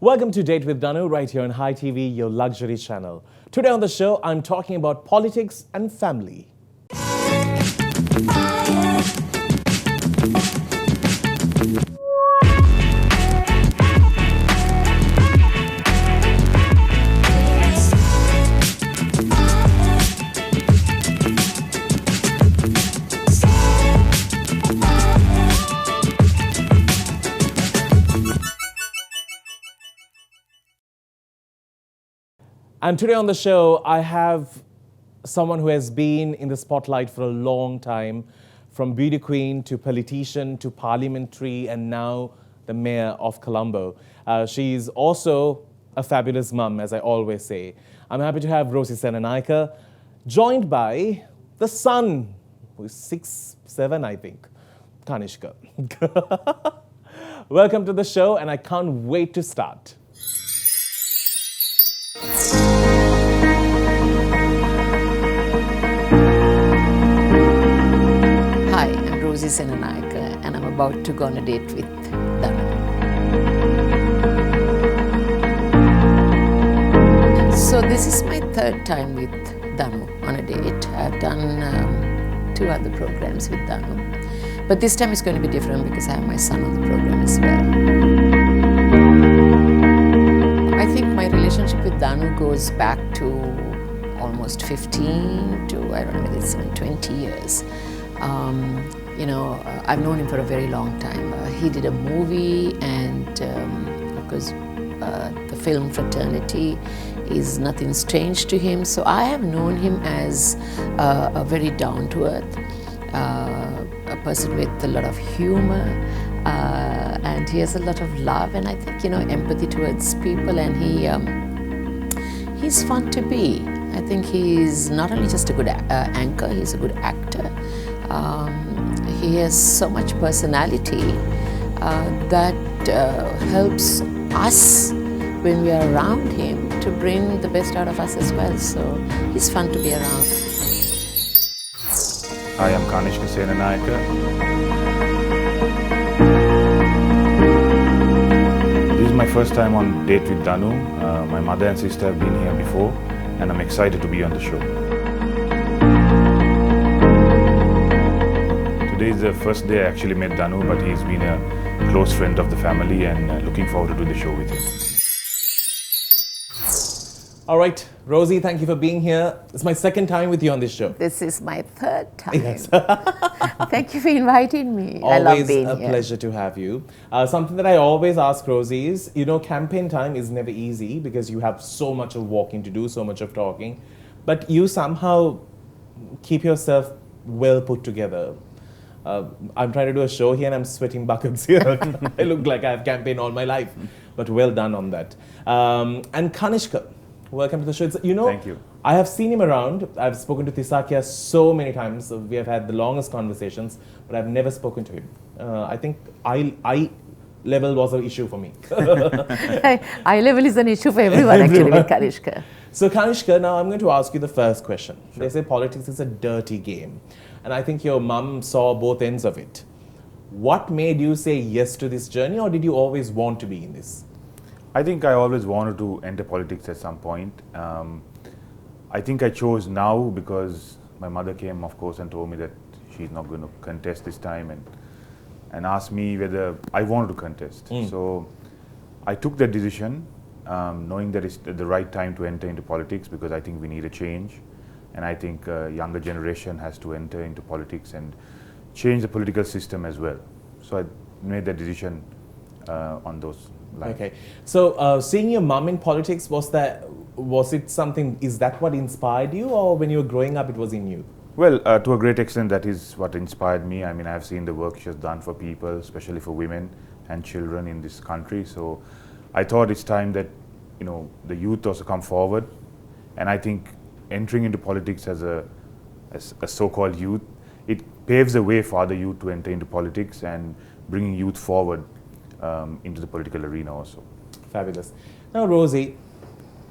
Welcome to Date with Danu right here on Hi TV, your luxury channel. Today on the show, I'm talking about politics and family. And today on the show, I have someone who has been in the spotlight for a long time, from beauty queen to politician to parliamentary and now the mayor of Colombo. She's also a fabulous mum, as I always say. I'm happy to have Rosy Senanayake, joined by the son, who is 6, 7, I think, Kanishka. Welcome to the show, and I can't wait to start. Hi, I'm Rosy Senanayake and I'm about to go on a date with Danu. So this is my third time with Danu on a date. I've done 2 other programs with Danu. But this time it's going to be different because I have my son on the program as well. I think my relationship with Danu goes back to almost 15 to, I don't know, maybe it's even 20 years. I've known him for a very long time. He did a movie, and of course, the film fraternity is nothing strange to him. So I have known him as a very down-to-earth, a person with a lot of humor, and he has a lot of love, and I think, empathy towards people, and he's fun to be. I think he's not only just a good anchor, he's a good actor. He has so much personality that helps us when we are around him to bring the best out of us as well. So he's fun to be around. Hi, I'm Kanishka Senanayake. This is my first time on date with Danu. My mother and sister have been here before, and I'm excited to be on the show. Today is the first day I actually met Danu, but he's been a close friend of the family, and looking forward to do the show with him. All right, Rosy, thank you for being here. It's my second time with you on this show. This is my third time. Yes. Thank you for inviting me. Always I love being a here. pleasure to have you. Something that I always ask Rosy is, campaign time is never easy because you have so much of walking to do, so much of talking, but you somehow keep yourself well put together. I'm trying to do a show here and I'm sweating buckets here. I look like I have campaigned all my life, but well done on that. And Kanishka, welcome to the show. Thank you. I have seen him around. I've spoken to Thisakya so many times. We have had the longest conversations, but I've never spoken to him. I think eye level was an issue for me. Eye level is an issue for everyone actually with Kanishka. So Kanishka, now I'm going to ask you the first question. Sure. They say politics is a dirty game. And I think your mum saw both ends of it. What made you say yes to this journey, or did you always want to be in this? I think I always wanted to enter politics at some point. I think I chose now because my mother came, of course, and told me that she's not going to contest this time, and asked me whether I wanted to contest. So I took that decision, knowing that it's the right time to enter into politics because I think we need a change. And I think a younger generation has to enter into politics and change the political system as well. So I made that decision on those lines. Okay. So seeing your mum in politics, is that what inspired you, or when you were growing up it was in you? Well, to a great extent that is what inspired me. I mean, I've seen the work she has done for people, especially for women and children in this country. So I thought it's time that, the youth also come forward. And I think entering into politics as a so-called youth, it paves the way for other youth to enter into politics and bringing youth forward into the political arena also. Fabulous. Now, Rosy,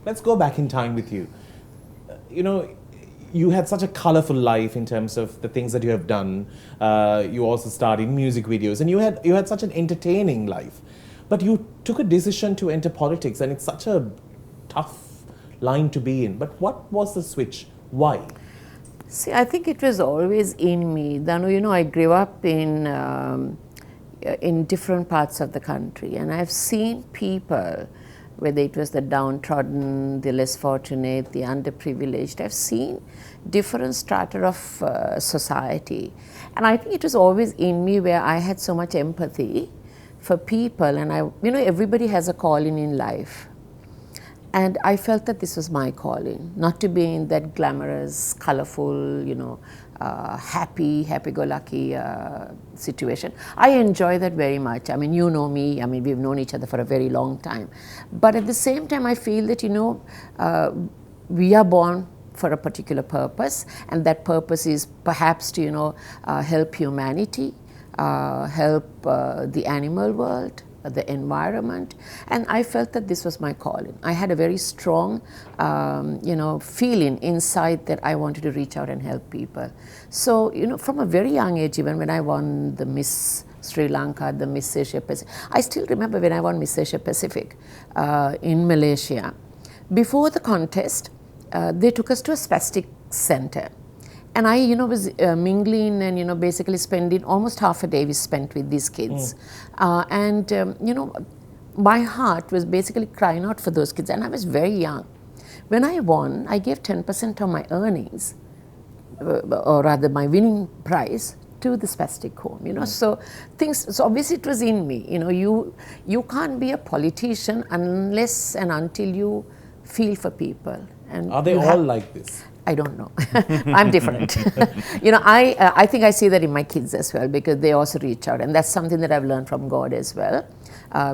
let's go back in time with you. You had such a colorful life in terms of the things that you have done. You also starred in music videos, and you had such an entertaining life. But you took a decision to enter politics, and it's such a tough line to be in. But what was the switch? Why? See, I think it was always in me. Danu, you know, I grew up in different parts of the country, and I've seen people, whether it was the downtrodden, the less fortunate, the underprivileged, I've seen different strata of society. And I think it was always in me where I had so much empathy for people, and you know, everybody has a calling in life. And I felt that this was my calling, not to be in that glamorous, colorful, you know, happy-go-lucky situation. I enjoy that very much. I mean, you know me. I mean, we've known each other for a very long time. But at the same time, I feel that, you know, we are born for a particular purpose, and that purpose is perhaps to, you know, help humanity, help the animal world, the environment, and I felt that this was my calling. I had a very strong, you know, feeling inside that I wanted to reach out and help people. So, you know, from a very young age, even when I won the Miss Sri Lanka, the Miss Asia Pacific, I still remember when I won Miss Asia Pacific in Malaysia. Before the contest, they took us to a spastic center. And I, you know, was mingling and, you know, basically spending almost half a day we spent with these kids. You know, my heart was basically crying out for those kids, and I was very young. When I won, I gave 10% of my earnings, or rather my winning prize, to the spastic home, you know. So obviously it was in me, you know, you can't be a politician unless and until you feel for people. And are they all like this? I don't know. I'm different. You know, I think I see that in my kids as well, because they also reach out, and that's something that I've learned from God as well,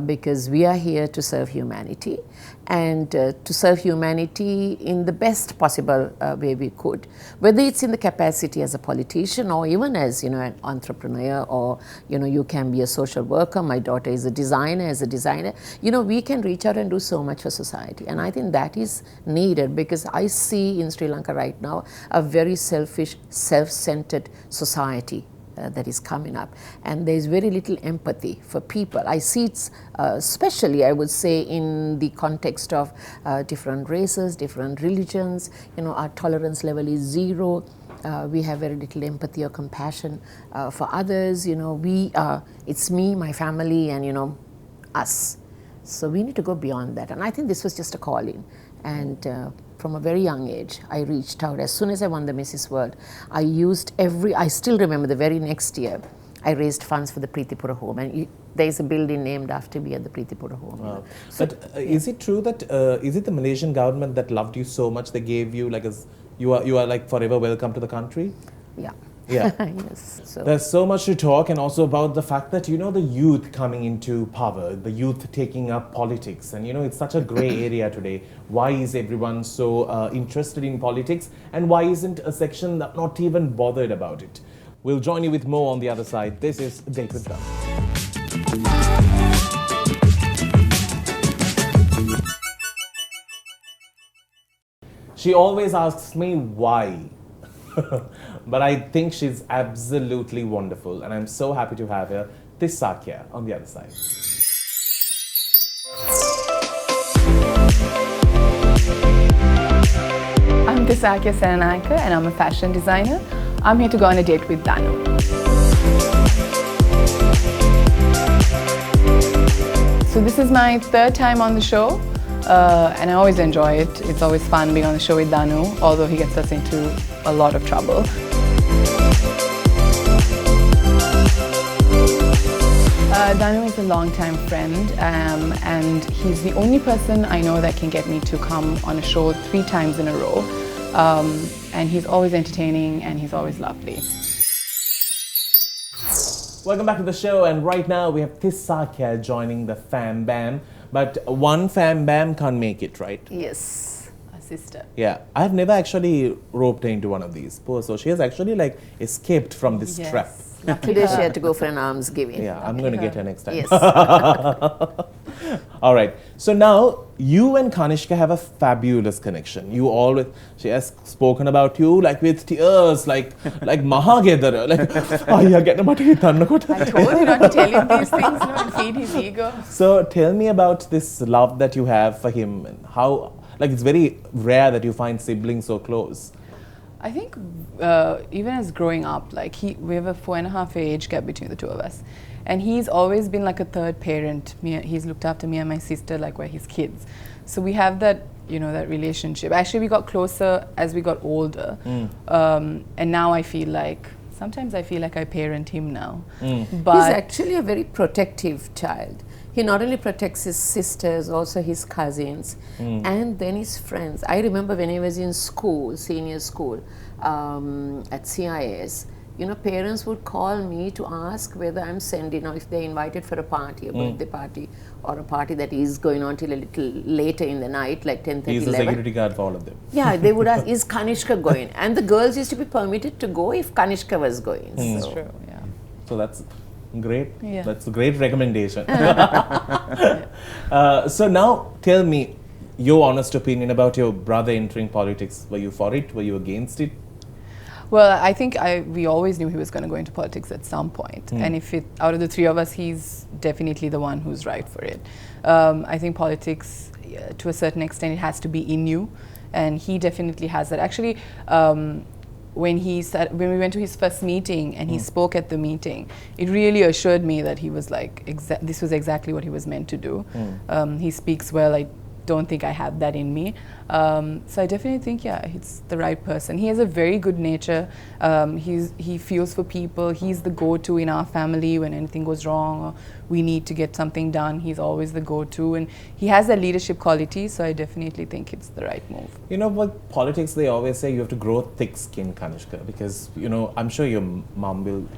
because we are here to serve humanity, and to serve humanity in the best possible way we could, whether it's in the capacity as a politician or even as, you know, an entrepreneur, or, you know, you can be a social worker. My daughter is a designer. As a designer, you know, we can reach out and do so much for society, and I think that is needed, because I see in Sri Lanka right now a very selfish, self-centered society that is coming up, and there is very little empathy for people. I see it especially, I would say, in the context of different races, different religions. You know, our tolerance level is zero. We have very little empathy or compassion for others. You know, it's me, my family, and, you know, us. So we need to go beyond that, and I think this was just a calling. And from a very young age, I reached out. As soon as I won the Mrs. World, I still remember the very next year, I raised funds for the Preetipura home, and there is a building named after me at the Preetipura home. Wow. So, but is it true that, is it the Malaysian government that loved you so much, they gave you like you are like forever welcome to the country? Yeah. Yeah. Yes. So. There's so much to talk, and also about the fact that, you know, the youth coming into power, the youth taking up politics, and, you know, it's such a gray area today. Why is everyone so interested in politics, and why isn't a section not even bothered about it? We'll join you with more on the other side. This is Date with Danu. She always asks me why. But I think she's absolutely wonderful, and I'm so happy to have her, Thisakya, on the other side. I'm Thisakya Senanayake, and I'm a fashion designer. I'm here to go on a date with Danu. So this is my third time on the show, and I always enjoy it. It's always fun being on the show with Danu, although he gets us into a lot of trouble. Danu is a long-time friend, and he's the only person I know that can get me to come on a show 3 times in a row. And he's always entertaining, and he's always lovely. Welcome back to the show, and right now we have Thisakya joining the Fam Bam. But one Fam Bam can't make it, right? Yes, a sister. Yeah, I've never actually roped her into one of these. Poor, so she has actually like escaped from this trap. Today she had to go for an almsgiving. Yeah, I'm going to get her next time. Yes. All right. So now you and Kanishka have a fabulous connection. You always, she has spoken about you like with tears, like Mahagedara, like, oh yeah, get about it. I told you not to tell him these things, no, and feed his ego. So tell me about this love that you have for him and how, like, it's very rare that you find siblings so close. I think even as growing up, like we have a 4.5 year age gap between the two of us. And he's always been like a third parent. He's looked after me and my sister like we're his kids. So we have that, that relationship. Actually, we got closer as we got older. And now sometimes I feel like I parent him now. But he's actually a very protective child. He not only protects his sisters, also his cousins, and then his friends. I remember when he was in school, senior school, at CIS, parents would call me to ask whether I'm sending, or if they're invited for a party, a birthday party, or a party that is going on till a little later in the night, like 10:30, 11. He's the security guard for all of them. Yeah, they would ask, is Kanishka going? And the girls used to be permitted to go if Kanishka was going. That's So. true, yeah. So that's great. Yeah. That's a great recommendation. So now tell me your honest opinion about your brother entering politics. Were you for it? Were you against it? Well, I think we always knew he was going to go into politics at some point. And out of the three of us, he's definitely the one who's right for it. I think politics, to a certain extent, it has to be in you. And he definitely has that. Actually, when we went to his first meeting and he spoke at the meeting, it really assured me that he was like, this was exactly what he was meant to do. He speaks well. I don't think I have that in me. So I definitely think, he's the right person. He has a very good nature. He feels for people. He's the go-to in our family when anything goes wrong or we need to get something done. He's always the go-to, and he has that leadership quality. So I definitely think it's the right move. With politics, they always say you have to grow thick skin, Kanishka, because I'm sure your mom will.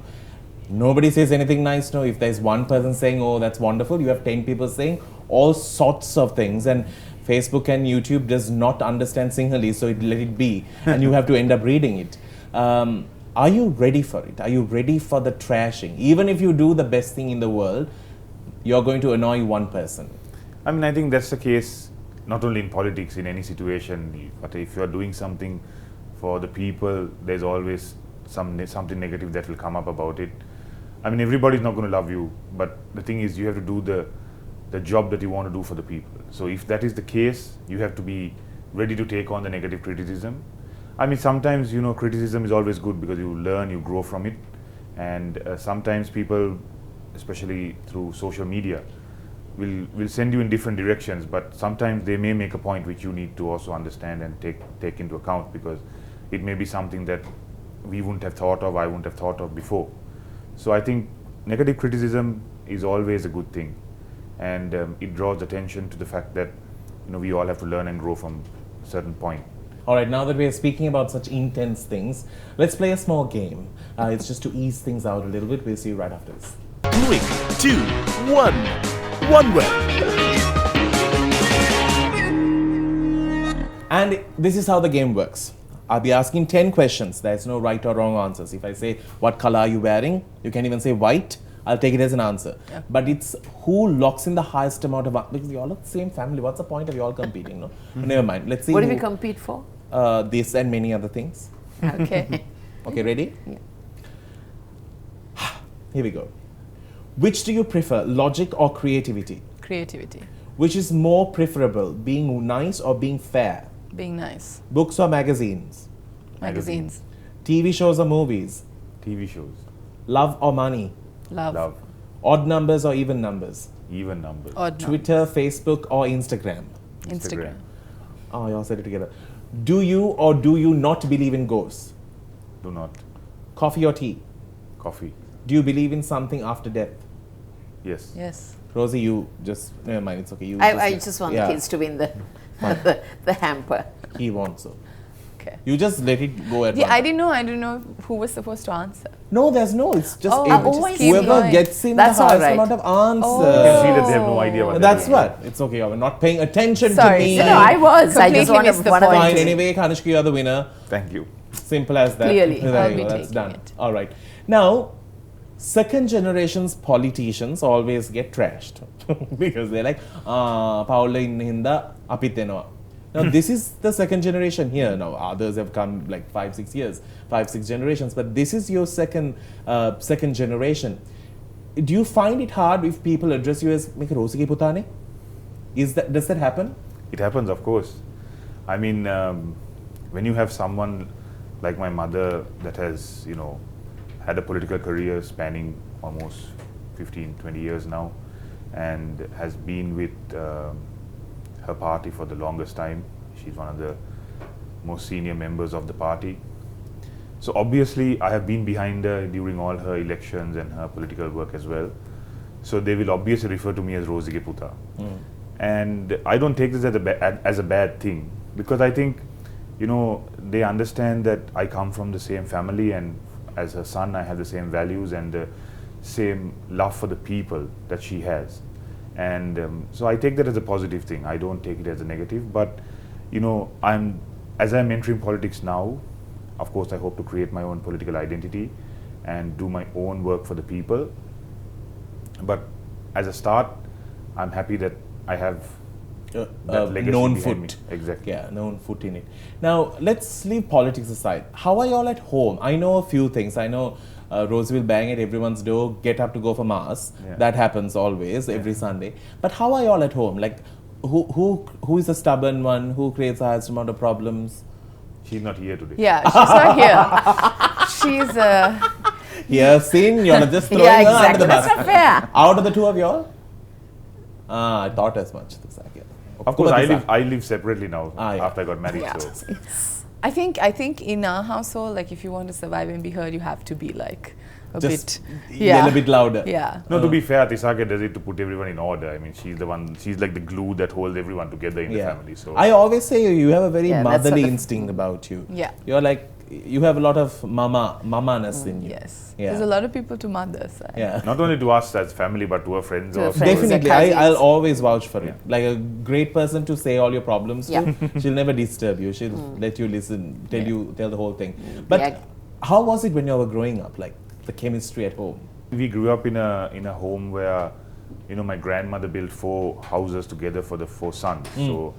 Nobody says anything nice. No, if there's one person saying, "Oh, that's wonderful," you have 10 people saying all sorts of things, and Facebook and YouTube does not understand Sinhalese, so let it be, and you have to end up reading it. Are you ready for it? Are you ready for the trashing? Even if you do the best thing in the world, you're going to annoy one person. I think that's the case not only in politics, in any situation. But if you're doing something for the people, there's always something negative that will come up about it. Everybody's not going to love you, but the thing is, you have to do the job that you want to do for the people. So if that is the case, you have to be ready to take on the negative criticism. Sometimes, criticism is always good because you learn, you grow from it. And sometimes people, especially through social media, will send you in different directions, but sometimes they may make a point which you need to also understand and take into account, because it may be something that we wouldn't have thought of, I wouldn't have thought of before. So I think negative criticism is always a good thing, and it draws attention to the fact that we all have to learn and grow from a certain point. All right, now that we are speaking about such intense things, let's play a small game. It's just to ease things out a little bit. We'll see you right after this. 3, 2, 1. One word. And this is how the game works. I'll be asking 10 questions. There's no right or wrong answers. If I say, what color are you wearing? You can even say white. I'll take it as an answer. Yeah. But it's who locks in the highest amount of... Because you all are the same family. What's the point of you all competing? No? Never mind. Let's see. What do we compete for? This and many other things. Okay. Okay, ready? Yeah. Here we go. Which do you prefer, logic or creativity? Creativity. Which is more preferable, being nice or being fair? Being nice. Books or magazines? Magazines. TV shows or movies? TV shows. Love or money? Love. Odd numbers or even numbers? Even numbers. Odd Twitter, numbers. Facebook or Instagram? Instagram. Oh, you all said it together. Do you or do you not believe in ghosts? Do not. Coffee or tea? Coffee. Do you believe in something after death? Yes. Yes. Rosie, you just... Never mind, it's okay. I just want the kids to win the hamper. He wants so. Okay. You just let it go at Yeah, one. I didn't know who was supposed to answer. No, there's no. It's just always whoever going. gets in That's the highest all right. amount of answers. You can see that they have no idea what That's they're doing. what. It's okay. You're not paying attention Sorry. to me. No, I was. I just Completely wanted missed the one of Fine. the Anyway, Kanishka, you're the winner. Thank you. Simple as that. Clearly. There I'll you be go. That's taking done. it. All right. Now, second generation's politicians always get trashed. because they're like, Paula in hinda apiteno. Now this is the second generation here. Now others have come like 5-6 years, 5-6 generations, but this is your second generation. Do you find it hard if people address you as "Meka Rosy ke putane"? Does that happen? It happens, of course. I mean, when you have someone like my mother that has, had a political career spanning almost 15-20 years now, and has been with her party for the longest time. She's one of the most senior members of the party. So obviously I have been behind her during all her elections and her political work as well. So they will obviously refer to me as Rosy ke puta. And I don't take this as a bad thing, because I think, they understand that I come from the same family, and as her son I have the same values and the same love for the people that she has. And so I take that as a positive thing. I don't take it as a negative. But as I'm entering politics now, of course I hope to create my own political identity and do my own work for the people. But as a start, I'm happy that I have that legacy known behind foot. me. Exactly. Yeah, known foot in it. Now let's leave politics aside. How are you all at home? I know a few things. I know Rosy will bang at everyone's door, get up to go for mass. Yeah. That happens always, every Sunday. But how are you all at home? Like, who is the stubborn one? Who creates the highest amount of problems? She's not here today. Yeah, she's not here. She's Here, sin, you're just throwing Yeah, her under exactly. the bus. That's not fair. Out of the two of y'all? I thought as much. Thisakya. Of course, Thisakya. I live separately now Yeah. after I got married. Yeah. So I think in our household, like if you want to survive and be heard, you have to be like a Just bit, yell a bit louder. Yeah. no, to be fair, Thisakya does it to put everyone in order. I mean, she's like the glue that holds everyone together in the family. So I always say you have a very Yeah, that's motherly sort of- instinct about you. Yeah. You're like, you have a lot of mama-ness in you. Yes. Yeah. There's a lot of people to mothers. Yeah. not only to us as family, but to our friends. To our also. friends. Definitely, cousins. I'll always vouch for Yeah. it. Like a great person to say all your problems Yeah. to. She'll never disturb you. She'll let you listen, tell the whole thing. Yeah. But how was it when you were growing up? Like the chemistry at home? We grew up in a home where, my grandmother built 4 houses together for the 4 sons. So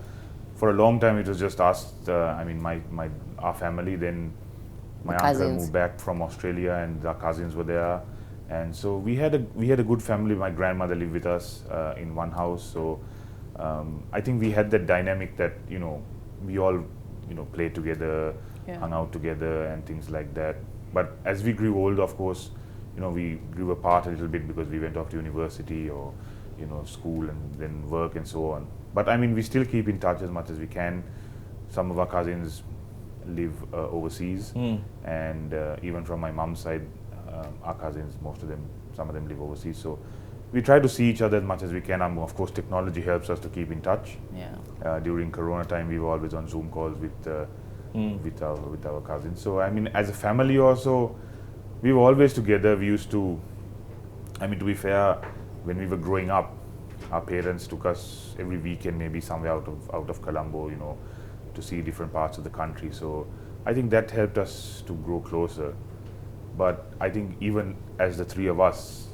for a long time it was just us. Our family. Then my uncle Cousins. moved back from Australia, and our cousins were there. And so we had a good family. My grandmother lived with us in one house. So I think we had that dynamic that we all played together, Yeah. hung out together, and things like that. But as we grew old, of course, we grew apart a little bit because we went off to university or school and then work and so on. But I mean, we still keep in touch as much as we can. Some of our cousins live overseas, and even from my mom's side, our cousins, some of them live overseas. So we try to see each other as much as we can. Of course, technology helps us to keep in touch. Yeah. During Corona time, we were always on Zoom calls with our cousins. So I mean, as a family also, we were always together. We used to, to be fair, when we were growing up, our parents took us every weekend, maybe somewhere out of Colombo, to see different parts of the country. So I think that helped us to grow closer. But I think even as the 3 of us,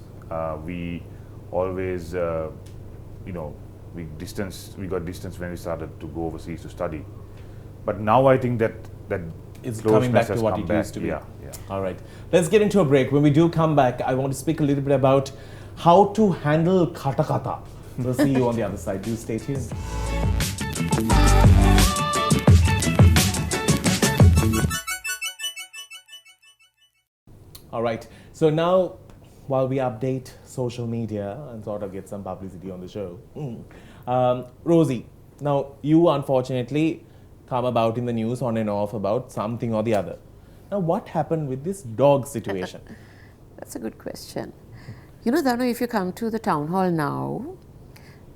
we always, we got distance when we started to go overseas to study. But now I think that It's closeness coming back to has what come it back. used to be. Yeah, yeah. All right. Let's get into a break. When we do come back, I want to speak a little bit about how to handle kata kata. We'll see you on the other side. Do stay tuned. All right. So now, while we update social media and sort of get some publicity on the show, Rosy, now you unfortunately come about in the news on and off about something or the other. Now, what happened with this dog situation? That's a good question. Danu, if you come to the town hall now,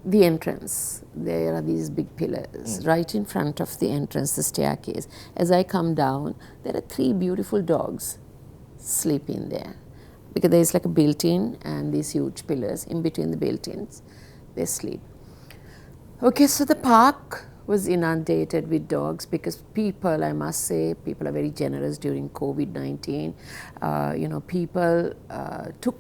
the entrance, there are these big pillars. Right in front of the entrance, the staircase. As I come down, there are 3 beautiful dogs sleeping there. Because there's like a built-in and these huge pillars in between the built-ins. They sleep. Okay, so the park was inundated with dogs because people, I must say, people are very generous during COVID-19. People took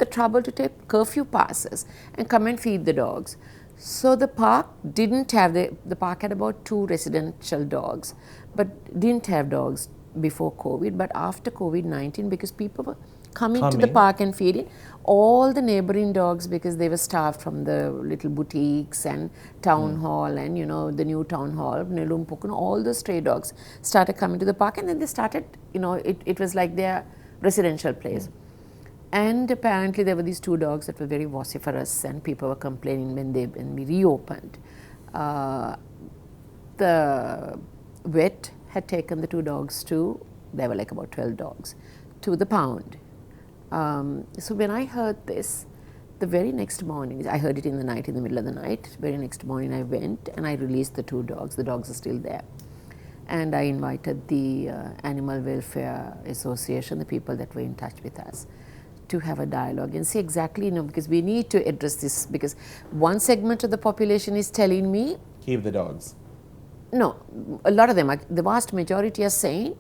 the trouble to take curfew passes and come and feed the dogs. So the park didn't have, the park had about 2 residential dogs, but didn't have dogs before COVID. But after COVID-19, because people were coming to the park and feeding, all the neighboring dogs, because they were starved from the little boutiques and town hall and the new town hall, Nelumpukun, all the stray dogs started coming to the park, and then they started, it was like their residential place. And apparently there were these 2 dogs that were very vociferous, and people were complaining when we reopened. The vet had taken the 2 dogs there were like about 12 dogs, to the pound. So when I heard this, the very next morning, I heard it in the night, in the middle of the night, very next morning I went and I released the 2 dogs. The dogs are still there. And I invited the Animal Welfare Association, the people that were in touch with us, to have a dialogue and see exactly, because we need to address this, because one segment of the population is telling me, keep the dogs. No, a lot of them, the vast majority are saying,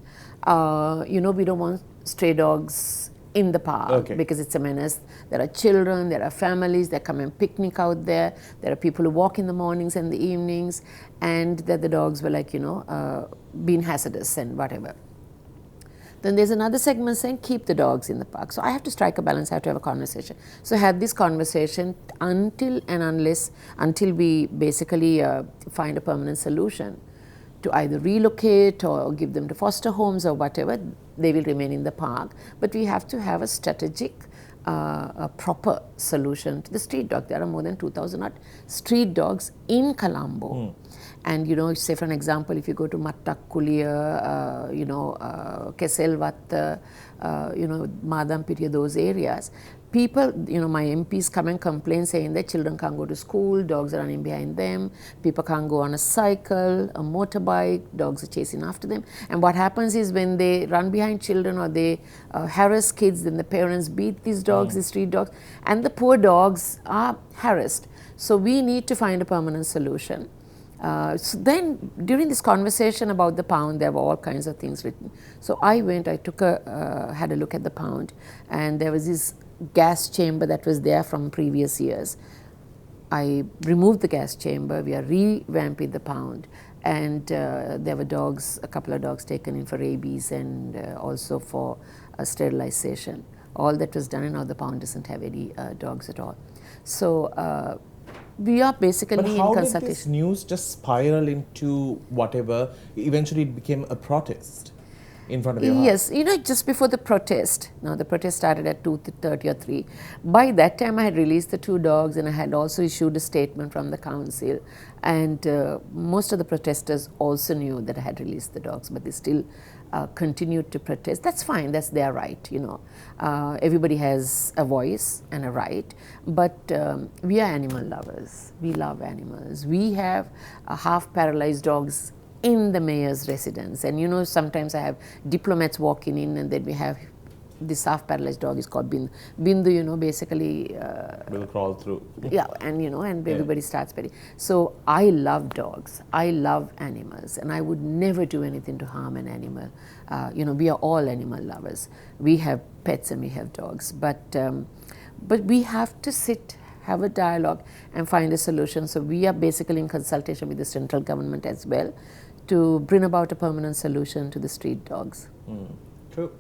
we don't want stray dogs in the park because it's a menace. There are children, there are families that come and picnic out there. There are people who walk in the mornings and the evenings, and that the dogs were like, being hazardous and whatever. Then there's another segment saying keep the dogs in the park. So I have to strike a balance, I have to have a conversation. So I had this conversation until we basically find a permanent solution to either relocate or give them to foster homes or whatever. They will remain in the park. But we have to have a strategic, a proper solution to the street dog. There are more than 2,000 odd street dogs in Colombo. And say for an example, if you go to Mattakkuliya, Keselwatta, Madampiriya, those areas, people, my MPs come and complain saying that children can't go to school, dogs are running behind them, people can't go on a cycle, a motorbike, dogs are chasing after them. And what happens is when they run behind children or they harass kids, then the parents beat these dogs, these street dogs, and the poor dogs are harassed. So we need to find a permanent solution. So then, during this conversation about the pound, there were all kinds of things written. So I went, I had a look at the pound, and there was this gas chamber that was there from previous years. I removed the gas chamber, we are revamping the pound, and there were dogs, a couple of dogs taken in for rabies and also for sterilization. All that was done, and now the pound doesn't have any dogs at all. So we are basically in consultation. But how did this news just spiral into whatever? Eventually it became a protest in front of your house. Yes, just before the protest. Now the protest started at 2:30 or 3. By that time I had released the 2 dogs, and I had also issued a statement from the council. And most of the protesters also knew that I had released the dogs, but they still continued to protest. That's fine, that's their right, everybody has a voice and a right, but we are animal lovers, we love animals. We have half paralyzed dogs in the mayor's residence, and sometimes I have diplomats walking in, and then we have this half paralyzed dog is called Bindu. Bindu, basically will crawl through. Yeah, and everybody starts petting. So I love dogs, I love animals, and I would never do anything to harm an animal. We are all animal lovers. We have pets and we have dogs, but we have to sit, have a dialogue and find a solution. So we are basically in consultation with the central government as well to bring about a permanent solution to the street dogs. True.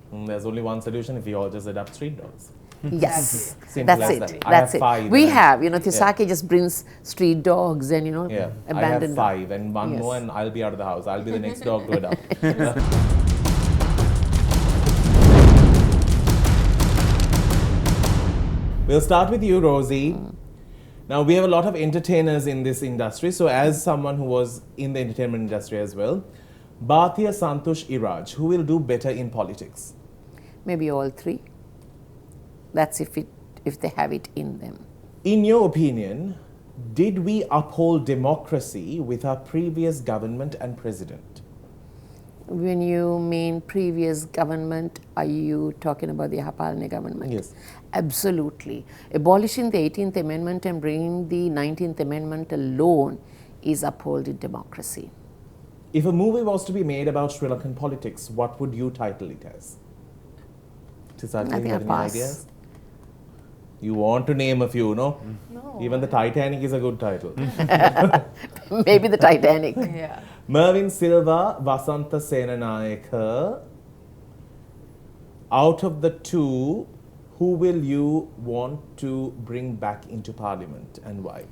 There's only one solution if we all just adopt street dogs. Yes, Simple that's as it. that. That's I have it. 5. We have, Thisakya just brings street dogs and I abandoned have 5 and one more, and I'll be out of the house. I'll be the next dog to adopt. We'll start with you, Rosy. Now, we have a lot of entertainers in this industry. So, as someone who was in the entertainment industry as well, Bhatia, Santosh, Iraj, who will do better in politics? Maybe all 3. That's if they have it in them. In your opinion, did we uphold democracy with our previous government and president? When you mean previous government, are you talking about the Hapalne government? Yes. Absolutely. Abolishing the 18th Amendment and bringing the 19th Amendment alone is upholding democracy. If a movie was to be made about Sri Lankan politics, what would you title it as? Thisakya, you have any ideas? You want to name a few, no? No. Even the Titanic is a good title. Maybe the Titanic. Yeah. Mervyn Silva, Vasantha Senanayake. Out of the two, who will you want to bring back into Parliament and why?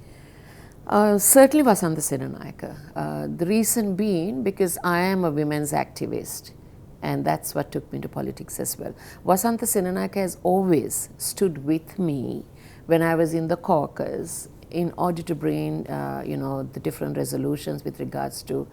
Certainly Vasantha Senanayake. The reason being because I am a women's activist, and that's what took me to politics as well. Vasantha Senanayake has always stood with me when I was in the caucus in order to bring the different resolutions with regards to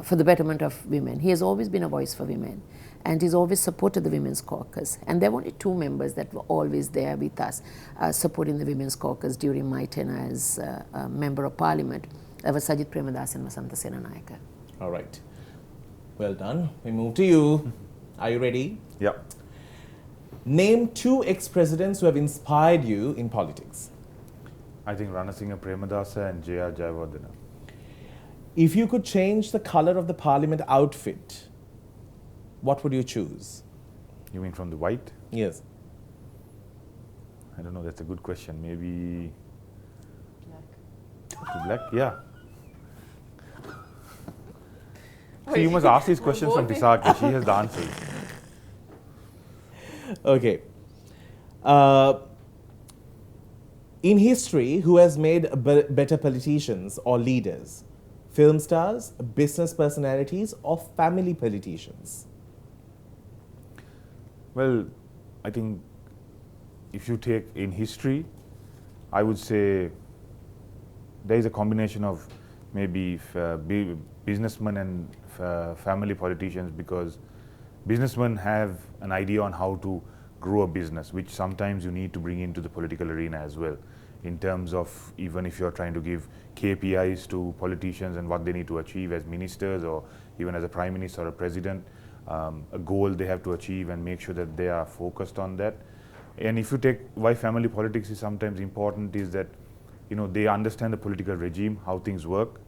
for the betterment of women. He has always been a voice for women, and he's always supported the Women's Caucus. And there were only two members that were always there with us supporting the Women's Caucus during my tenure as a Member of Parliament. That was Sajith Premadasa and Vasantha Senanayake. All right. Well done. We move to you. Are you ready? Yeah. Name two ex-presidents who have inspired you in politics. I think Ranasinghe Premadasa and J.R. Jayawardena. If you could change the color of the Parliament outfit, what would you choose? You mean from the white? Yes. I don't know, that's a good question. Maybe Black. to black? Yeah. So you must ask these questions from Thisakya. She has the answers. Okay. In history, who has made better politicians or leaders? Film stars, business personalities, or family politicians? Well, I think if you take in history, I would say there is a combination of maybe businessmen and family politicians, because businessmen have an idea on how to grow a business, which sometimes you need to bring into the political arena as well, in terms of even if you're trying to give KPIs to politicians and what they need to achieve as ministers or even as a prime minister or a president, a goal they have to achieve and make sure that they are focused on that. And if you take why family politics is sometimes important is that they understand the political regime, how things work,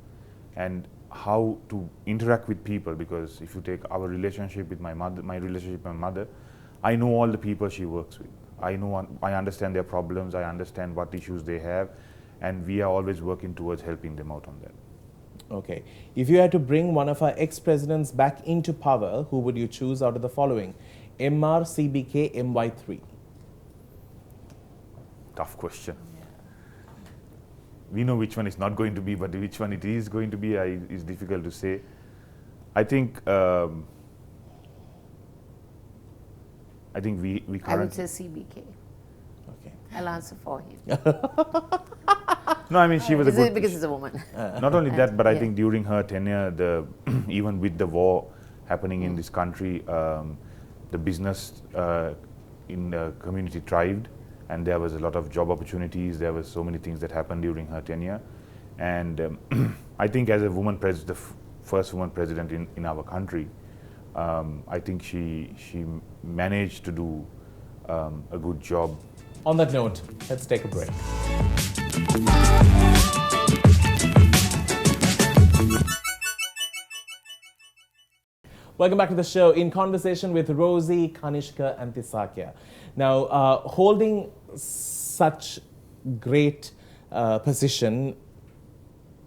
and how to interact with people. Because if you take our relationship with my relationship with my mother, I know all the people she works with. I understand their problems, I understand what issues they have, and we are always working towards helping them out on that. Okay. If you had to bring one of our ex-presidents back into power, who would you choose out of the following? MR, CBK, MY3? Tough question. We know which one is not going to be, but which one it is going to be is difficult to say. I think we currently... I would say CBK. Okay. I'll answer for him. No, I mean she was a Is it good... because he's a woman? Not only that, but I Yeah. think during her tenure, even with the war happening in this country, the business in the community thrived, and there was a lot of job opportunities. There was so many things that happened during her tenure, and I think as a woman president, the first woman president in our country, I think she managed to do a good job. On that note, let's take a break. Welcome back to the show, in conversation with Rosy, Kanishka and Thisakya. Now, holding such great position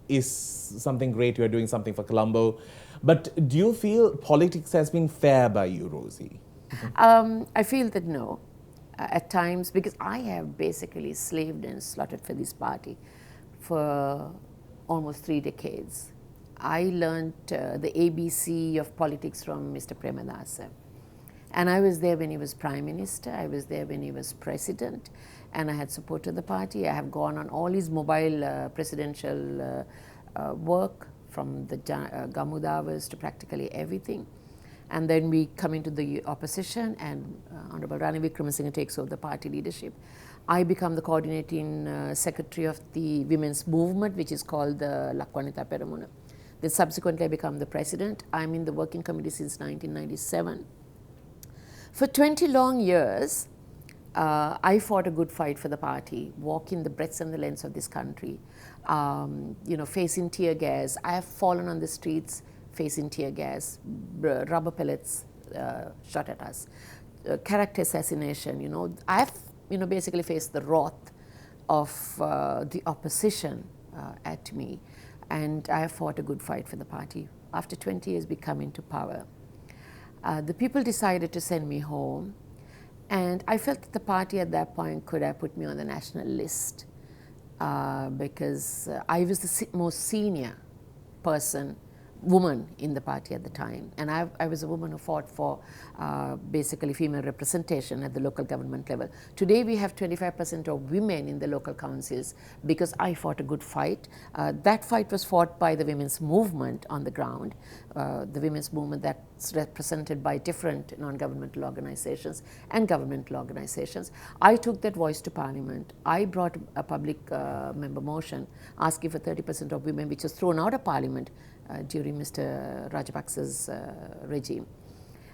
is something great. You are doing something for Colombo. But do you feel politics has been fair by you, Rosy? I feel that no. At times, because I have basically slaved and slaughtered for this party for almost 3 decades. I learned the ABC of politics from Mr. Premadasa. And I was there when he was Prime Minister, I was there when he was President, and I had supported the party. I have gone on all his mobile presidential work, from the Gamudavas to practically everything. And then we come into the opposition, and Honorable Rani Wickramasinghe takes over the party leadership. I become the coordinating secretary of the women's movement, which is called the Lakwanita Peramuna. Then subsequently I become the president. I'm in the working committee since 1997. For 20 long years, I fought a good fight for the party, walking the breadth and the length of this country, facing tear gas. I have fallen on the streets facing tear gas, rubber pellets shot at us, character assassination. I've basically faced the wrath of the opposition at me, and I have fought a good fight for the party. After 20 years we come into power. The people decided to send me home, and I felt that the party at that point could have put me on the national list because I was the most senior woman in the party at the time, and I was a woman who fought for basically female representation at the local government level. Today we have 25% of women in the local councils because I fought a good fight. That fight was fought by the women's movement on the ground, the women's movement that's represented by different non-governmental organizations and governmental organizations. I took that voice to Parliament. I brought a public member motion asking for 30% of women, which was thrown out of Parliament during Mr. Rajapaksa's regime.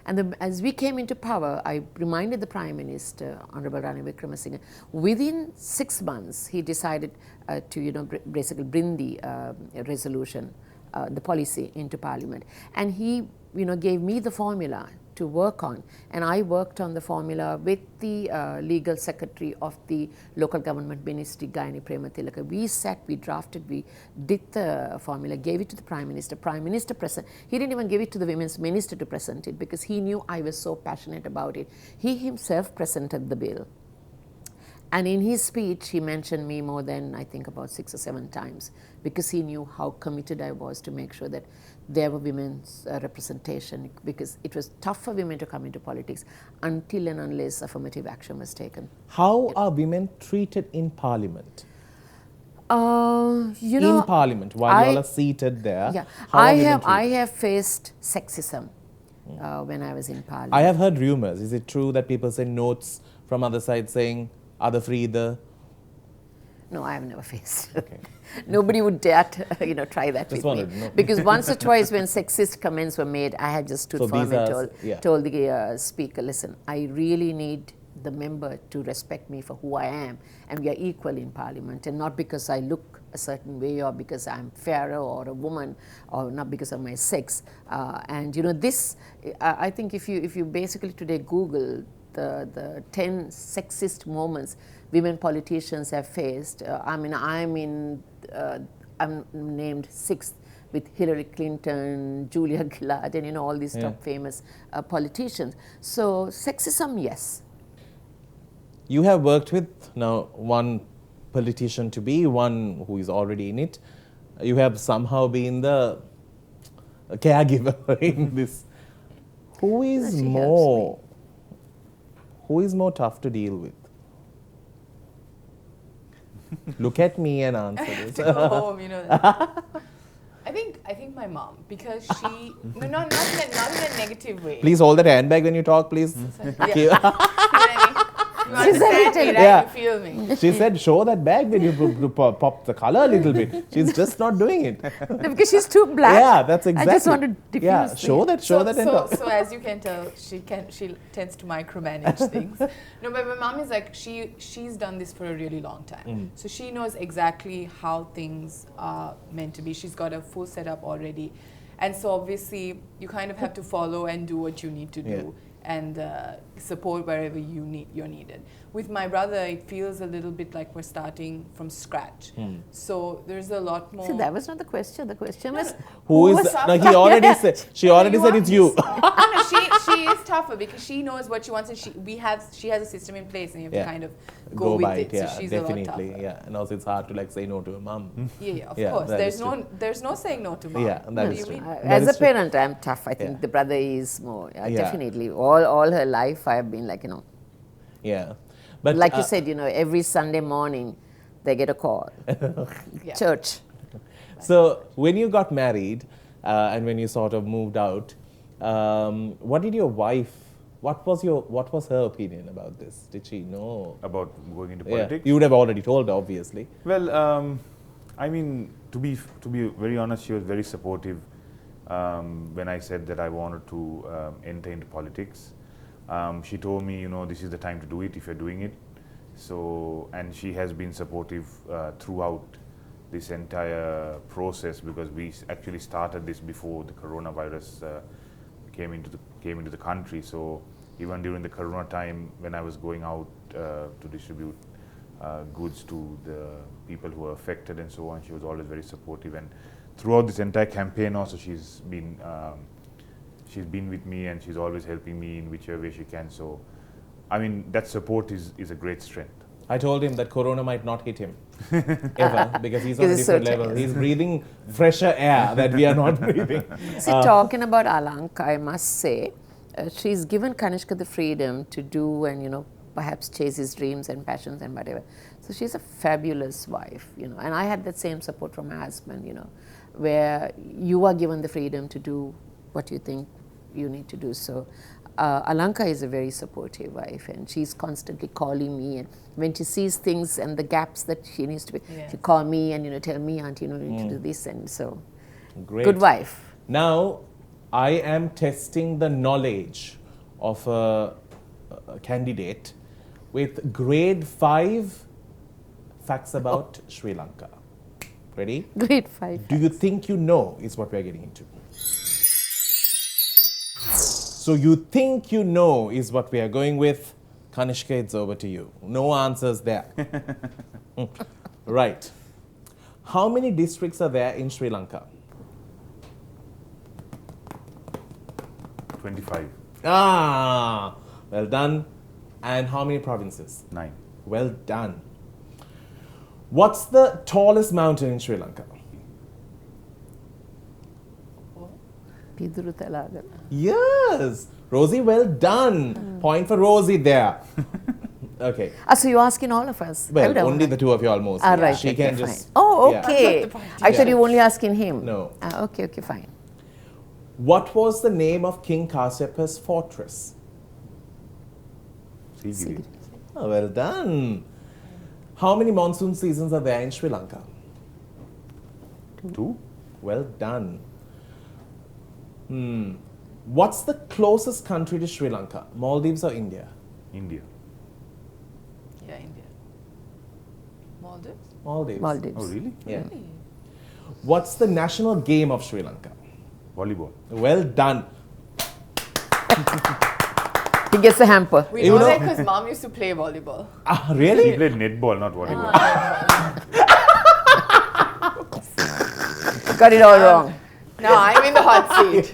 And as we came into power, I reminded the Prime Minister, Honorable Ranil Wickremesinghe, within 6 months, he decided to, basically bring the resolution, the policy into Parliament. And he, gave me the formula to work on, and I worked on the formula with the legal secretary of the local government ministry, Gayani Premathilaka. We sat, we drafted, we did the formula, gave it to the Prime Minister. Prime Minister he didn't even give it to the women's minister to present it because he knew I was so passionate about it. He himself presented the bill. And in his speech, he mentioned me more than, I think, about 6 or 7 times because he knew how committed I was to make sure that there were women's representation, because it was tough for women to come into politics until and unless affirmative action was taken. How are women treated in Parliament? In Parliament, while you all are seated there, yeah, how are women treated? I have faced sexism when I was in Parliament. I have heard rumors. Is it true that people send notes from other side saying, "Ada free the"? No, I have never faced. Okay. Nobody would dare to, try that with me. No. Because once or twice when sexist comments were made, I had just stood firm and told the speaker, listen, I really need the member to respect me for who I am, and we are equal in Parliament, and not because I look a certain way or because I'm fairer or a woman or not because of my sex. And this, I think if you basically today Google the 10 sexist moments women politicians have faced, I'm named 6th with Hillary Clinton, Julia Gillard, and all these top famous politicians. So sexism, yes. You have worked with now one politician to be, one who is already in it. You have somehow been the caregiver in this. Who is more tough to deal with? Look at me and answer this. To go home, that. I think my mom, because she not in a negative way. Please hold that handbag when you talk, please. You understand me, right? You feel me. She said, show that bag when you pop the color a little bit. She's just not doing it. No, because she's too black. Yeah, that's exactly. I just want to diffuse. Yeah, show that. So as you can tell, she tends to micromanage things. No, but my mom is like, she's done this for a really long time. So she knows exactly how things are meant to be. She's got a full setup already. And so obviously, you kind of have to follow and do what you need to do. And support wherever you're needed. With my brother, it feels a little bit like we're starting from scratch. So there's a lot more. So that was not the question. The question was who is. No, he already said. She already said it's you. No, she is tougher because she knows what she wants, and she has a system in place, and you have to kind of go with it. Yeah, so she's definitely. A lot tougher. Yeah, and also it's hard to say no to a mom. Yeah, of course. There's no saying no to mom. Yeah, that is true. As a parent, I'm tough. I think the brother is more. Definitely. All her life, I've been Yeah. But like you said, every Sunday morning they get a call. Church. So when you got married and when you sort of moved out, what did your wife, what was her opinion about this? Did she know? About going into politics? You would have already told her, obviously. Well, to be very honest, she was very supportive when I said that I wanted to enter into politics. She told me, this is the time to do it if you're doing it. So, and she has been supportive throughout this entire process, because we actually started this before the coronavirus came into the country. So Even during the Corona time, when I was going out to distribute goods to the people who were affected and so on, she was always very supportive. And throughout this entire campaign also, she's been with me, and she's always helping me in whichever way she can. So, I mean, that support is a great strength. I told him that Corona might not hit him ever because he's on a Because it's so different level. tense. He's breathing fresher air that we are not breathing. See, talking about Alanka, I must say, she's given Kanishka the freedom to do and, you know, perhaps chase his dreams and passions and whatever. So she's a fabulous wife, you know. And I had that same support from my husband, you know, where you are given the freedom to do what you think you need to do. So Alanka is a very supportive wife, and she's constantly calling me, and when she sees things and the gaps that she needs to be, she call me and, you know, tell me, auntie, you know, you need to do this, and so Great. good wife. Now, I am testing the knowledge of a candidate with grade 5 facts about Sri Lanka. Ready? Great five. Do you think you know is what we're getting into. So you think you know is what we are going with. Kanishka, it's over to you. No answers there. Right. How many districts are there in Sri Lanka? 25, Ah, well done. And how many provinces? 9. Well done. What's the tallest mountain in Sri Lanka? Piduru Telaga. Yes. Rosy, well done. Point for Rosy there. Okay. So you're asking all of us? Well, Hold on. only the two of you almost. Ah, right. She okay, can fine. just. Oh, yeah. okay. I thought you were only asking him. No. Okay, fine. What was the name of King Kasyapa's fortress? Sigiri. Oh, well done. How many monsoon seasons are there in Sri Lanka? 2. Well done. What's the closest country to Sri Lanka? Maldives or India? India. Yeah, India. Maldives? Maldives. Maldives. Oh, really? Yeah. What's the national game of Sri Lanka? Volleyball. Well done. He gets a hamper. We You know know- that because mom used to play volleyball. Ah, She really? played netball, not volleyball. Got it all wrong. No, I'm in the hot seat.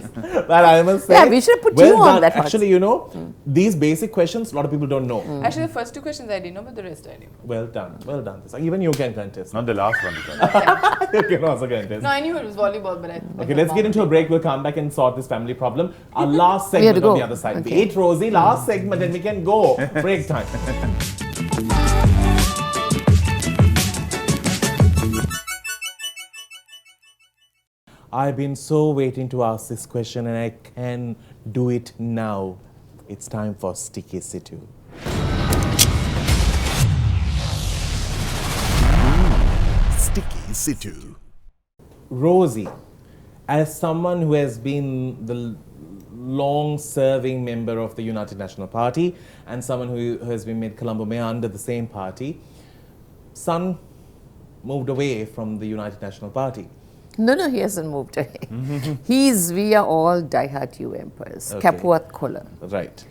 Well, I must say. Yeah, we should put well you on done. that hot Actually, you know, these basic questions, a lot of people don't know. Actually, the first 2 questions I didn't know, but the rest I knew. Well done. Well done. Even you can contest. Not the last one. Because You can also contest. No, I knew it was volleyball, but I. Okay, let's get into a break. We'll come back and sort this family problem. Our last We have segment to on go. the other side. Okay. Wait, Rosie, last segment and we can go. Break time. I've been so waiting to ask this question and I can do it now. It's time for Sticky Situ. Sticky Situ. Rosie, as someone who has been the long-serving member of the United National Party and someone who has been made Colombo Mayor under the same party, son moved away from the United National Party. No, he hasn't moved away. We are all diehard UMPers. Okay. Kapuat Kola. Right.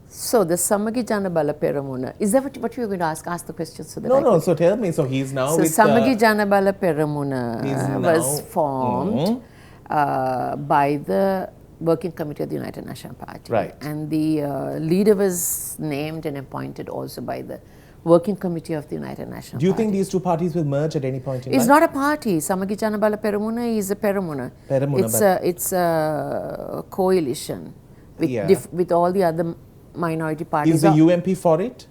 So the Samagi Janabala Peramuna, is that what you were going to ask? Ask the question so that No, I no, could- so tell me, so he's now So with Samagi the, Janabala He's Peramuna now- was formed by the Working Committee of the United National Party. Right. And the leader was named and appointed also by the Working Committee of the United National Do you Party. think these two parties will merge at any point in It's time? not a party. Samagi Janabala Peramuna is a Peramuna. Peramuna, It's a coalition with, Yeah. with all the other minority parties. Is the UMP for it?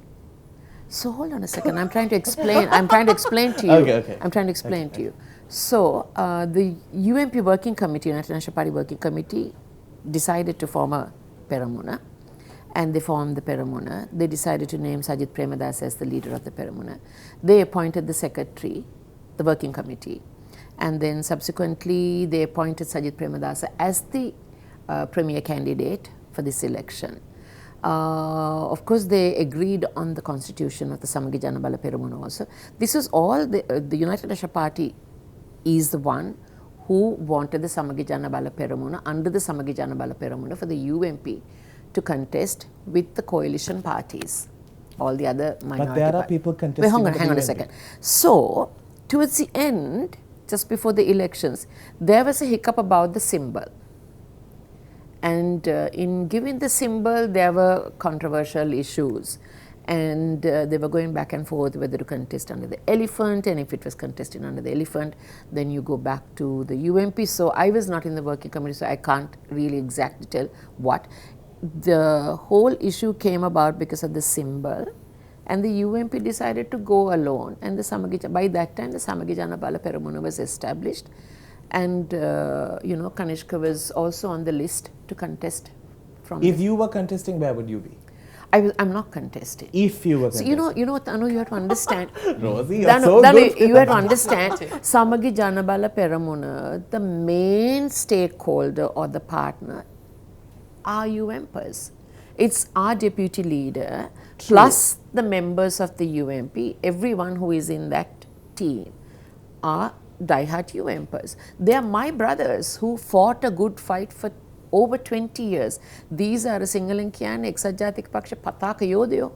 So hold on a second. I'm trying to explain. I'm trying to explain to you. Okay. I'm trying to explain to you. So the UMP Working Committee, United National Party Working Committee, decided to form a Peramuna, and they formed the Peramuna. They decided to name Sajith Premadasa as the leader of the Peramuna. They appointed the secretary, the Working Committee, and then subsequently they appointed Sajith Premadasa as the premier candidate for this election. Of course, they agreed on the constitution of the Samagi Janabala Peramuna also. This was all, the United National Party is the one who wanted the Samagi Janabala Peramuna, under the Samagi Janabala Peramuna, for the UMP to contest with the coalition parties, all the other minority But there are parties. people contesting. Wait, with hang on a UNP. second. So, towards the end, just before the elections, there was a hiccup about the symbol. And in giving the symbol, there were controversial issues. And they were going back and forth whether to contest under the elephant, and if it was contested under the elephant, then you go back to the UMP. So I was not in the working committee, so I can't really exactly tell what. The whole issue came about because of the symbol, and the UMP decided to go alone. And the by that time, the Samagi Janabala Peramuna was established, and Kanishka was also on the list to contest from. If you were contesting, where would you be? I'm not contesting. If you were So contesting. you know, Danu, you have to understand. Rosy, you're so good. You have to understand. Samagi Janabala Peramuna, the main stakeholder or the partner are UMPers. It's our deputy leader plus the members of the UMP. Everyone who is in that team are diehard UMPers. They are my brothers who fought a good fight for over 20 years. These are Singalan කියන්නේ එක්සත් ජාතික පක්ෂ පතාක යෝධයෝ.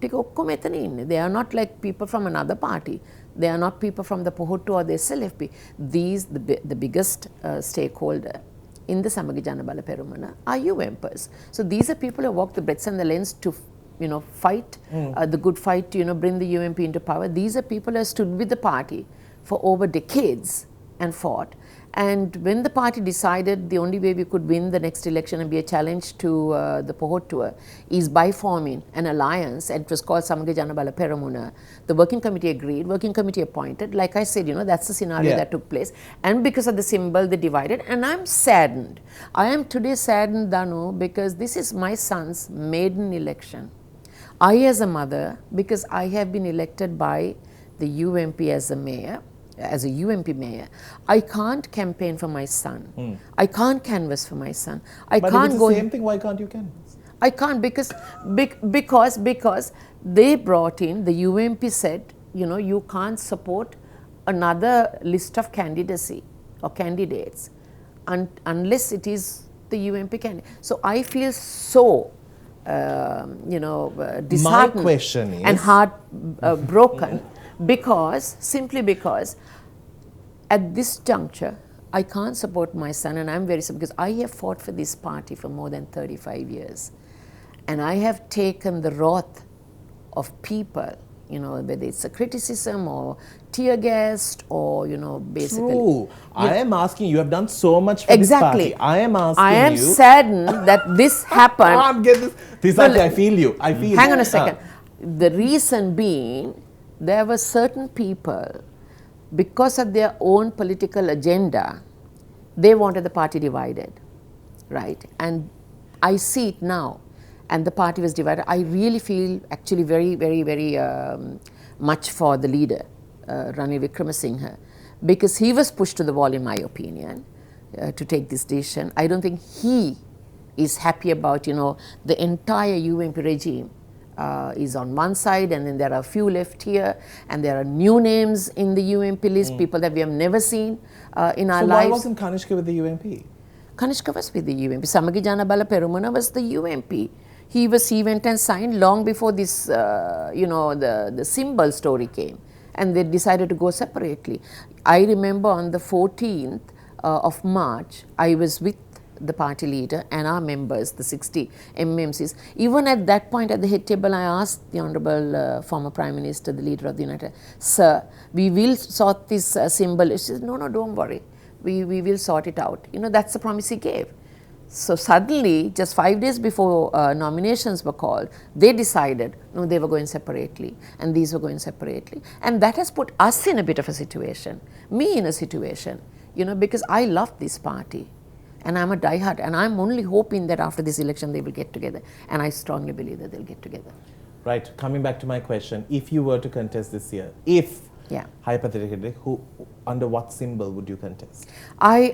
ටික ඔක්කොම එතන ඉන්නේ. They are not like people from another party. They are not people from the Pohottu or the SLFP. These, the biggest stakeholder in the Samagi Janabala Peramuna are UMPers. So these are people who walk the breadth and the length to fight the good fight to bring the UMP into power. These are people who have stood with the party for over decades and fought. And when the party decided the only way we could win the next election and be a challenge to the Pohottua is by forming an alliance, and it was called Samagi Janabala Peramuna, the working committee agreed, working committee appointed. Like I said, that's the scenario that took place. And because of the symbol, they divided. And I'm saddened. I am today saddened, Danu, because this is my son's maiden election. I as a mother, because I have been elected by the UMP as a mayor, as a UMP mayor, I can't campaign for my son. I can't canvass for my son. But if it's the same thing, why can't you canvass? I can't because they brought in, the UMP said, you can't support another list of candidacy or candidates unless it is the UMP candidate. So I feel so disheartened. My question is, and heartbroken simply because at this juncture, I can't support my son, and I'm very sorry because I have fought for this party for more than 35 years. And I have taken the wrath of people, whether it's a criticism or tear gassed or, basically. True. I am asking, you have done so much for this party. I am asking you. I am saddened that this happened. I can't get this. Thisakya, I feel you. I feel Hang you. on a second. The reason being, there were certain people, because of their own political agenda, they wanted the party divided, right? And I see it now, and the party was divided. I really feel actually very, very, very much for the leader, Ranil Wickremesinghe, because he was pushed to the wall, in my opinion, to take this decision. I don't think he is happy about, the entire UMP regime. Is on one side, and then there are a few left here, and there are new names in the UMP list, people that we have never seen in our lives. So why wasn't Kanishka with the UMP? Kanishka was with the UMP. Samagi Janabala Peramuna was the UMP. He went and signed long before this, the symbol story came, and they decided to go separately. I remember on the 14th of March, I was with the party leader and our members, the 60 MMCs. Even at that point at the head table, I asked the Honorable former Prime Minister, the leader of the United States, sir, we will sort this symbol. He says, no, don't worry. We will sort it out. That's the promise he gave. So suddenly, just 5 days before nominations were called, they decided, no, they were going separately, and these were going separately. And that has put us in a bit of a situation, me in a situation, because I love this party. And I'm a diehard, and I'm only hoping that after this election they will get together. And I strongly believe that they'll get together. Right. Coming back to my question, if you were to contest this year, hypothetically, under what symbol would you contest? I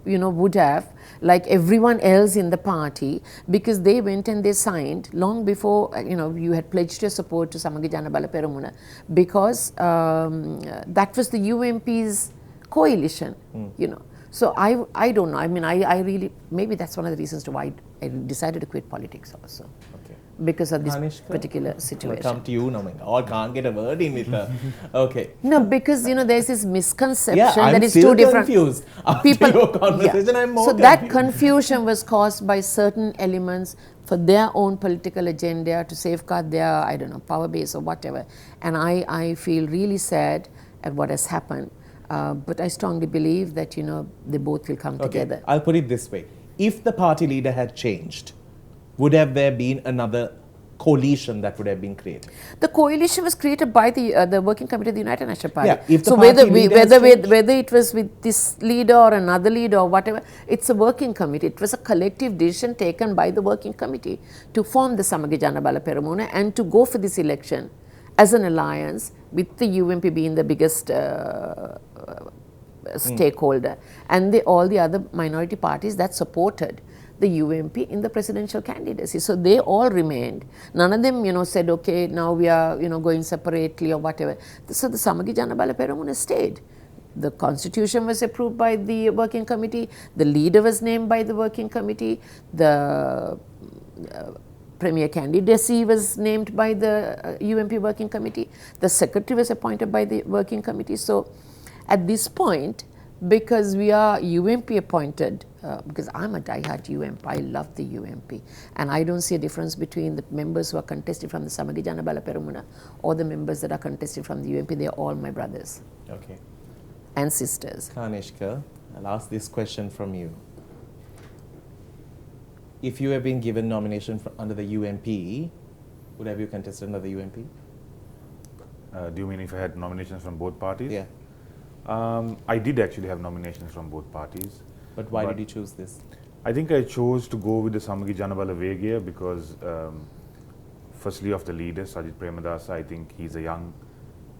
would have, like everyone else in the party, because they went and they signed long before, you had pledged your support to Samagi Janabala Peramuna, because that was the UMP's coalition, So I don't know. I mean, I really, maybe that's one of the reasons to why I decided to quit politics also. Okay. Because of this Kanishka? particular I'll situation. come to you now. I can't get a word in with her. Okay. No, because there's this misconception Yeah, I'm that it's still two different confused. After your conversation, I'm more So that confused. confusion was caused by certain elements for their own political agenda to safeguard their, I don't know, power base or whatever. And I feel really sad at what has happened. But I strongly believe that, they both will come together. I'll put it this way. If the party leader had changed, would have there been another coalition that would have been created? The coalition was created by the Working Committee of the United National Party. Yeah, if the so party leader has changed- whether it was with this leader or another leader or whatever, it's a working committee. It was a collective decision taken by the Working Committee to form the Samaga Jana Bala Peramuna and to go for this election as an alliance, with the UMP being the biggest stakeholder, and all the other minority parties that supported the UMP in the presidential candidacy. So they all remained. None of them, said, okay, now we are, going separately or whatever. So the Samagi Jana Bala Peramuna stayed. The constitution was approved by the Working Committee. The leader was named by the Working Committee. The premier candidacy was named by the UMP Working Committee. The secretary was appointed by the Working Committee. So at this point, because we are UMP appointed, because I'm a diehard UMP, I love the UMP, and I don't see a difference between the members who are contested from the Samagi Jana Bala Peramuna or the members that are contested from the UMP. They're all my brothers Okay. and sisters. Kanishka, I'll ask this question from you. If you have been given nomination under the UMP, would have you contested under the UMP? Do you mean if I had nominations from both parties? Yeah. I did actually have nominations from both parties. But why did you choose this? I think I chose to go with the Samagi Janabala Vegia because, firstly, of the leader, Sajid Premadasa. I think he's a young,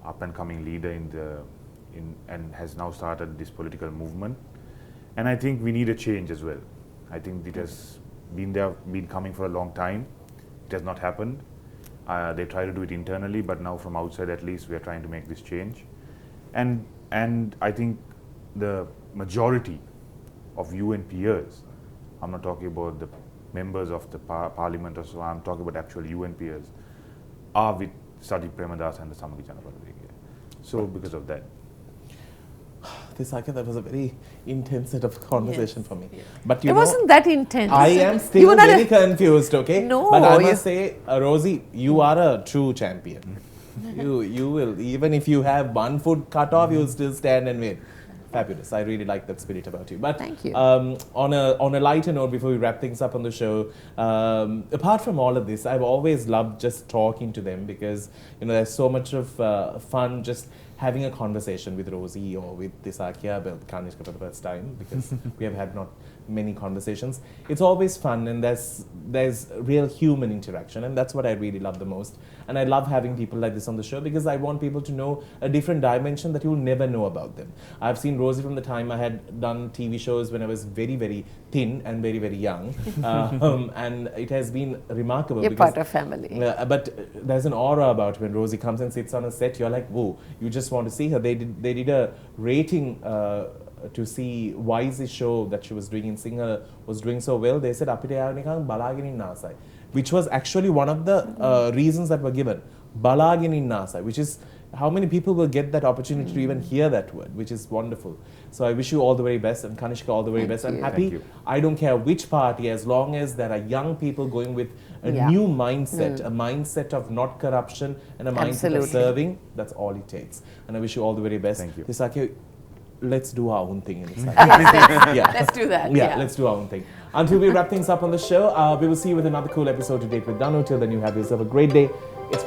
up-and-coming leader and has now started this political movement. And I think we need a change as well. I think it has been coming for a long time. It has not happened. They try to do it internally, but now from outside at least we are trying to make this change. And I think the majority of UNPers, I'm not talking about the members of the parliament or so, I'm talking about actual UNPers, are with Sajid Premadasa and the Samagi Janabala Vegia. So because of that. Thisakya, that was a very intense set of conversation for me. But It wasn't that intense. I am You still were not very confused, okay? No, But I you- must say, Rosy, you are a true champion. you will, even if you have 1 foot cut off, you'll still stand and win. Fabulous. I really like that spirit about you. But Thank you. On a lighter note, before we wrap things up on the show, apart from all of this, I've always loved just talking to them because there's so much of fun just having a conversation with Rosy or with Thisakya about Kanishka for the first time, because we have had not many conversations. It's always fun, and there's real human interaction, and that's what I really love the most. And I love having people like this on the show because I want people to know a different dimension that you'll never know about them. I've seen Rosy from the time I had done TV shows when I was very, very thin and very, very young, and it has been remarkable. You're because, part of family. but there's an aura about when Rosy comes and sits on a set. You're like, whoa! You just want to see her. They did a rating to see why is this show that she was doing in Sinhala was doing so well. They said apita yawa nikan balagin inna asai, which was actually one of the reasons that were given. Balagin inna asai, which is how many people will get that opportunity to even hear that word, which is wonderful. So I wish you all the very best, and Kanishka all the very best. I'm you. happy. Thank you. I don't care which party, as long as there are young people going with a Yeah. new mindset, a mindset of not corruption and a mindset of Absolutely. serving. That's all it takes. And I wish you all the very best. Thank you. Thisakya, let's do our own thing in this. Yes, let's do that. Yeah, let's do our own thing. Until we wrap things up on the show, we will see you with another cool episode to date with Danu. Till then, you have yourself a great day. It's